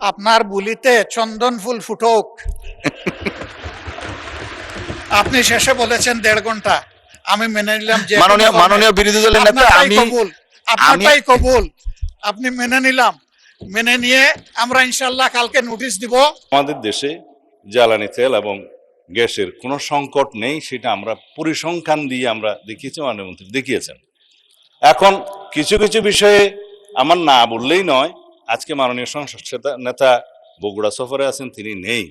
আপনার বুলিতে চন্দন ফুল ফুটুক। আপনি শেষে বলেছেন 1.5 ঘন্টা, আমি মেনে নিলাম যে মাননীয় বিরোধী দলের নেতা, আপনারটাই কবুল, আপনি মেনে নিলাম। মেনে নিয়ে আমরা ইনশাল্লাহ কালকে নোটিশ দিব। আমাদের দেশে জ্বালানি তেল এবং গ্যাসের কোনো সংকট নেই, সেটা আমরা পরিসংখ্যান দিয়ে আমরা দেখিয়েছি, মাননীয় মন্ত্রী দেখিয়েছেন। এখন কিছু কিছু বিষয়ে আমার না বললেই নয়। আজকে মাননীয় সংসদ নেতা বগুড়া সফরে আছেন, তিনি নেই।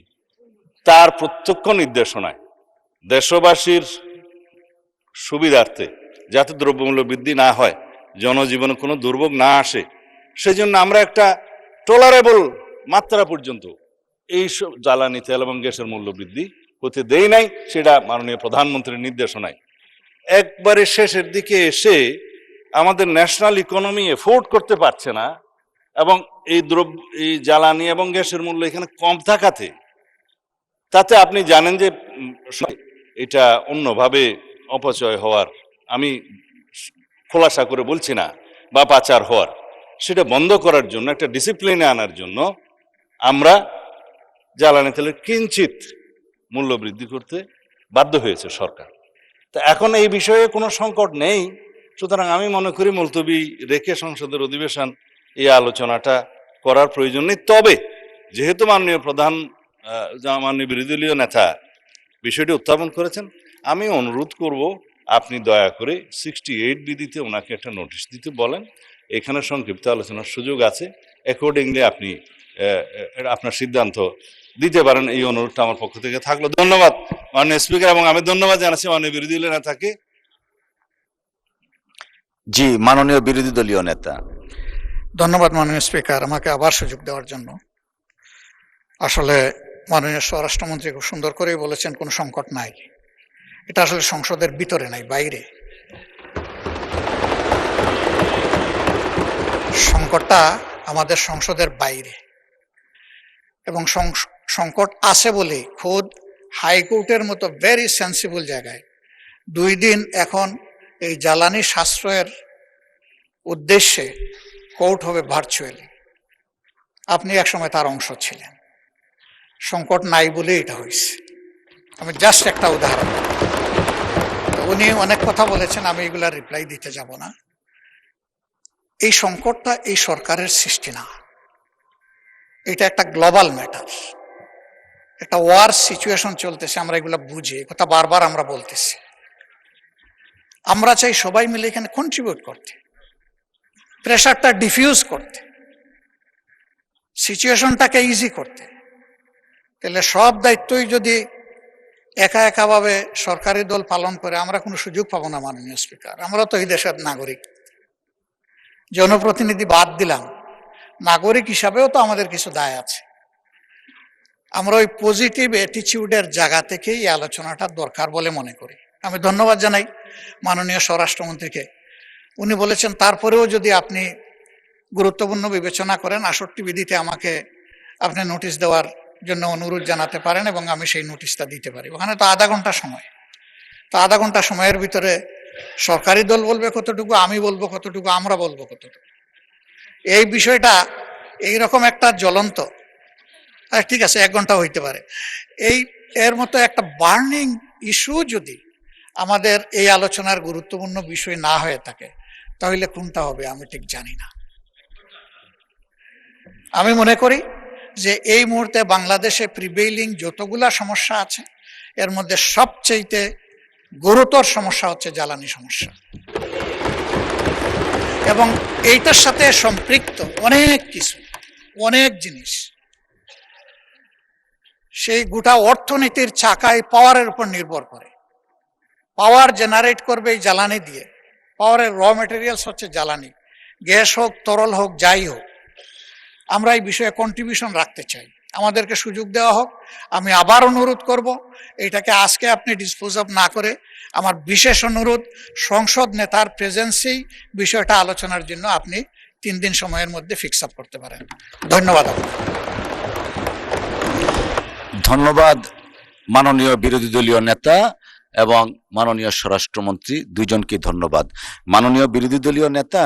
তার প্রত্যক্ষ নির্দেশনায় দেশবাসীর সুবিধার্থে যাতে দ্রব্যমূল্য বৃদ্ধি না হয়, জনজীবনে কোনো দুর্ভোগ না আসে, সেজন্য আমরা একটা টলারেবল মাত্রা পর্যন্ত এই জ্বালানি তেল এবং গ্যাসের মূল্য বৃদ্ধি হতে দেই নাই। সেটা মাননীয় প্রধানমন্ত্রীর নির্দেশনায়। একবারে শেষের দিকে এসে আমাদের ন্যাশনাল ইকোনমি এফোর্ড করতে পারছে না, এবং এই জ্বালানি এবং গ্যাসের মূল্য এখানে কম থাকাতে, তাতে আপনি জানেন যে এটা অন্যভাবে অপচয় হওয়ার, আমি খোলাসা করে বলছি না, বা পাচার হওয়ার, সেটা বন্ধ করার জন্য, একটা ডিসিপ্লিনে আনার জন্য আমরা জ্বালানি তেলের কিঞ্চিত মূল্য বৃদ্ধি করতে বাধ্য হয়েছে সরকার। তা এখন এই বিষয়ে কোনো সংকট নেই। সুতরাং আমি মনে করি মুলতবি রেখে সংসদের অধিবেশন এই আলোচনাটা করার প্রয়োজন নেই। তবে যেহেতু মাননীয় বিরোধী দলীয় নেতা বিষয়টি উত্থাপন করেছেন, আমি অনুরোধ করব আপনি দয়া করে 68 বিধিতে ওনাকে একটা নোটিশ দিতে বলেন। এখানে সংক্ষিপ্ত আলোচনার সুযোগ আছে, অ্যাকর্ডিংলি আপনি আপনার সিদ্ধান্ত দিতে পারেন। এই অনুরোধটা আমার পক্ষ থেকে থাকলো। ধন্যবাদ মাননীয় স্পিকার, এবং আমি ধন্যবাদ জানাচ্ছি মাননীয় বিরোধী দলীয় নেতাকে। জি, মাননীয় বিরোধী দলীয় নেতা। ধন্যবাদ মাননীয় স্পিকার, আমাকে আবার সুযোগ দেওয়ার জন্য। আসলে মাননীয় স্বরাষ্ট্রমন্ত্রী খুব সুন্দর করেই বলেছেন কোনো সংকট নাই। এটা আসলে সংসদের ভিতরে নাই, বাইরে। সংকটটা আমাদের সংসদের বাইরে, এবং সংকট আছে বলে খোদ হাইকোর্টের মতো ভেরি সেন্সিবল জায়গায় 2 দিন এখন এই জ্বালানি সাশ্রয়ের উদ্দেশ্যে কোর্ট হবে ভার্চুয়ালি। আপনি একসময় তার অংশ ছিলেন। সংকট নাই বলে এটা হয়েছে। আমি জাস্ট একটা উদাহরণ। উনি অনেক কথা বলেছেন, আমি এগুলা রিপ্লাই দিতে যাব না। এই সংকটটা এই সরকারের সৃষ্টি না, এটা একটা গ্লোবাল ম্যাটার, একটা ওয়ার সিচুয়েশন চলতেছে। আমরা এগুলা বুঝি, কথা বারবার আমরা বলতেছি। আমরা চাই সবাই মিলে এখানে কন্ট্রিবিউট করতে, প্রেশারটা ডিফিউজ করতে, সিচুয়েশনটাকে ইজি করতে। তাহলে সব দায়িত্বই যদি একা একাভাবে সরকারি দল পালন করে, আমরা কোনো সুযোগ পাবো না। মাননীয় স্পিকার, আমরা তো এই দেশের নাগরিক, জনপ্রতিনিধি বাদ দিলাম, নাগরিক হিসাবেও তো আমাদের কিছু দায় আছে। আমরা ওই পজিটিভ অ্যাটিটিউডের জায়গা থেকেই এই আলোচনাটা দরকার বলে মনে করি। আমি ধন্যবাদ জানাই মাননীয় স্বরাষ্ট্রমন্ত্রীকে। উনি বলেছেন তারপরেও যদি আপনি গুরুত্বপূর্ণ বিবেচনা করেন, 68 বিধিতে আমাকে আপনি নোটিশ দেওয়ার জন্য অনুরোধ জানাতে পারেন, এবং আমি সেই নোটিশটা দিতে পারি। ওখানে তো আধা ঘন্টা সময়, তো আধা ঘন্টা সময়ের ভিতরে সরকারি দল বলবে কতটুকু, আমি বলবো কতটুকু, আমরা বলবো কতটুকু। এই বিষয়টা এইরকম একটা জ্বলন্ত, ঠিক আছে 1 ঘন্টা হইতে পারে, এর মতো একটা বার্নিং ইস্যু যদি আমাদের এই আলোচনার গুরুত্বপূর্ণ বিষয় না হয়ে থাকে, তাহলে কোনটা হবে আমি ঠিক জানি না। আমি মনে করি যে এই মুহূর্তে বাংলাদেশে প্রিভেইলিং যতগুলা সমস্যা আছে, এর মধ্যে সবচেয়ে গুরুতর সমস্যা হচ্ছে জ্বালানি সমস্যা, এবং এইটার সাথে সম্পৃক্ত অনেক কিছু, অনেক জিনিস। সেই গোটা অর্থনীতির চাকায় পাওয়ারের উপর নির্ভর করে। পাওয়ার জেনারেট করবে এই জ্বালানি দিয়ে। পাওয়ারের র মেটেরিয়ালস হচ্ছে জ্বালানি, গ্যাস হোক, তরল হোক, যাই হোক। আমরা এই বিষয়ে কন্ট্রিবিউশন রাখতে চাই, আমাদেরকে সুযোগ দেওয়া হোক। আমি আবার অনুরোধ করব, এটাকে আজকে আপনি ডিসপোজ অফ না করে, আমার বিশেষ অনুরোধ, সংসদ নেতার প্রেজেন্সেই বিষয়টা আলোচনার জন্য আপনি 3 দিন সময়ের মধ্যে ফিক্স আপ করতে পারেন। ধন্যবাদ। ধন্যবাদ মাননীয় বিরোধী দলীয় নেতা এবং মাননীয় স্বরাষ্ট্রমন্ত্রী, দুইজনকে ধন্যবাদ। মাননীয় বিরোধী দলীয় নেতা,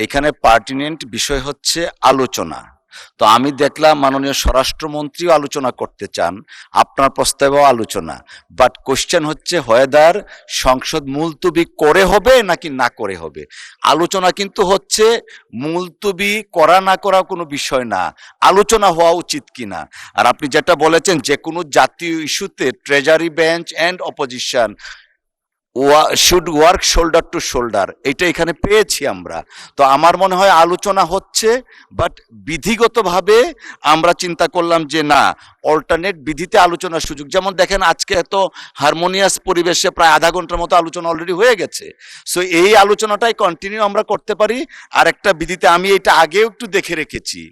এখানে পার্টিনেন্ট বিষয় হচ্ছে আলোচনা। তো আমি দেখলাম মাননীয় স্বরাষ্ট্রমন্ত্রীও আলোচনা করতে চান, আপনার প্রস্তাবেও আলোচনা, বাট কোশ্চেন হচ্ছে হয়দার সংসদ মুলতবি করে হবে নাকি না করে হবে। আলোচনা কিন্তু হচ্ছে মুলতবি করা না করা কোনো বিষয় না, আলোচনা হওয়া উচিত কিনা। আর আপনি যেটা বলেছেন যে কোনো জাতীয় ইস্যুতে treasury bench and opposition should work shoulder two shoulder, এটা এখানে পেয়েছি আমরা। তো আমার মনে হয় আলোচনা হচ্ছে, বাট বিধিগতভাবে আমরা চিন্তা করলাম যে না, অল্টারনেট বিধিতে আলোচনার সুযোগ, যেমন দেখেন আজকে এত হারমোনিয়াস পরিবেশে প্রায় আধা ঘন্টার মতো আলোচনা অলরেডি হয়ে গেছে। সো এই আলোচনাটাই কন্টিনিউ আমরা করতে পারি। আর একটা বিধিতে আমি এটা আগেও একটু দেখে রেখেছি,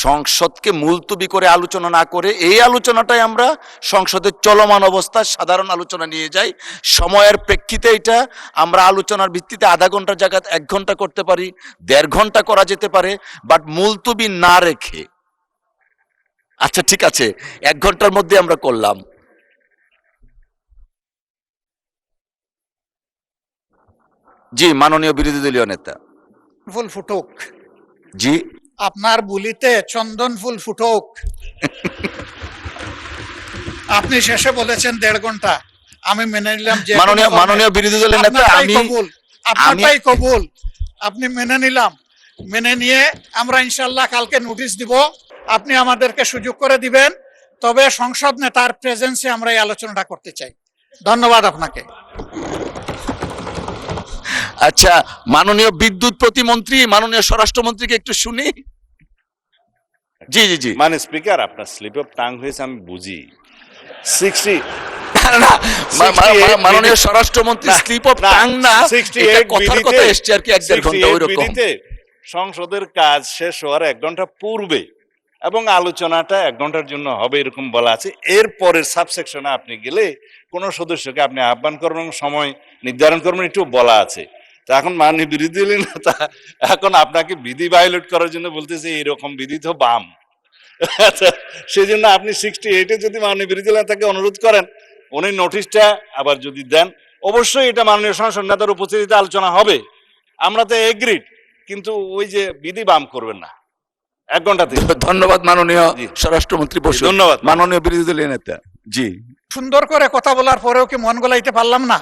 সংসদকে মুলতবি করে আলোচনা না করে এই আলোচনাটাই আমরা সংসদের চলমান অবস্থা সাধারণ আলোচনা নিয়ে যাই। সময়ের প্রেক্ষিতে এটা আমরা আলোচনার ভিত্তিতে আধা ঘন্টার জায়গায় 1 ঘন্টা করতে পারি, 1.5 ঘন্টা করা যেতে পারে, বাট মুলতবি না রেখে। আচ্ছা ঠিক আছে, 1 ঘন্টার মধ্যে আমরা করলাম। জি মাননীয় বিরোধী দলীয় নেতা। ফুল ফুটুক, জি আপনার বুলিতে চন্দন ফুল ফুটুক। আপনি শেষে বলেছেন 1.5 ঘন্টা, আমি মেনে নিলাম যে মাননীয় বিরোধী দলের নেতা, আপনারটাই কবুল, আপনি মেনে নিলাম। মেনে নিয়ে আমরা ইনশাল্লাহ কালকে নোটিশ দিব, আপনি আমাদেরকে সুযোগ করে দিবেন। তবে সংসদ নেতার প্রেজেন্সে আমরা এই আলোচনাটা করতে চাই। ধন্যবাদ আপনাকে। আচ্ছা, মাননীয় বিদ্যুৎ প্রতিমন্ত্রী, মাননীয় স্বরাষ্ট্রমন্ত্রীকে একটু শুনি। জি জি জি। মানে স্পিকার, আপনার স্লিপ অফ টাং হয়েছে আমি বুঝি। 60 মাননীয় স্বরাষ্ট্রমন্ত্রী স্লিপ অফ টাং না, এটা কথার কথা এসছে আর কি, 1.5 ঘন্টা ওইরকম। সংসদের কাজ শেষ হওয়ার 1 ঘন্টা পূর্বে এবং আলোচনাটা 1 ঘন্টার জন্য হবে এরকম বলা আছে। এরপরের সাবসেকশনে আপনি গেলে কোন সদস্যকে আপনি আহ্বান করবেন, সময় নির্ধারণ করবেন, একটু বলা আছে। তো এখন মাননীয় বিরোধী দলীয় নেতা এখন আপনাকে বিধি ভায়োলেট করার জন্য বলতেছে এরকম বিধি তো বাম। সেই জন্য আপনি 68-এ যদি মাননীয় বিরোধী দলীয় নেতাকে অনুরোধ করেন, উনি নোটিশটা আবার যদি দেন, অবশ্যই এটা মাননীয় সংসদ নেতার উপস্থিতিতে আলোচনা হবে। আমরা তো এগ্রিড, কিন্তু ওই যে বিধি বাম করবেন না 1 ঘন্টাতে। ধন্যবাদ মাননীয় স্বরাষ্ট্রমন্ত্রী বসু। ধন্যবাদ মাননীয় বিরোধী দলীয় নেতা। জি, সুন্দর করে কথা বলার পরেও কি মন গলাইতে পারলাম না?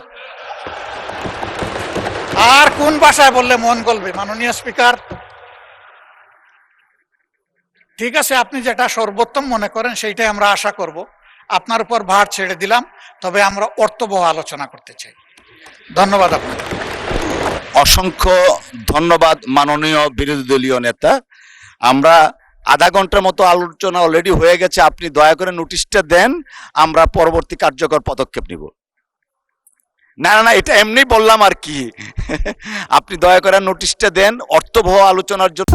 আর কোন ভাষায় বললে মন গলবে মাননীয় স্পিকার? ঠিক আছে, আপনি যেটা সর্বোত্তম মনে করেন সেইটাই আমরা আশা করব। আপনার উপর ভার ছেড়ে দিলাম, তবে আমরা অর্থবহ আলোচনা করতে চাই। ধন্যবাদ আপনাকে। অসংখ্য ধন্যবাদ মাননীয় বিরোধী দলীয় নেতা। আমরা আধা ঘন্টার মতো আলোচনা অলরেডি হয়ে গেছে, আপনি দয়া করে নোটিশটা দেন, আমরা পরবর্তী কার্যকর পদক্ষেপ নিব। না না না, এটা এমনি বললাম আর কি। আপনি দয়া করে নোটিশটা দেন অর্থবহ আলোচনার জন্য।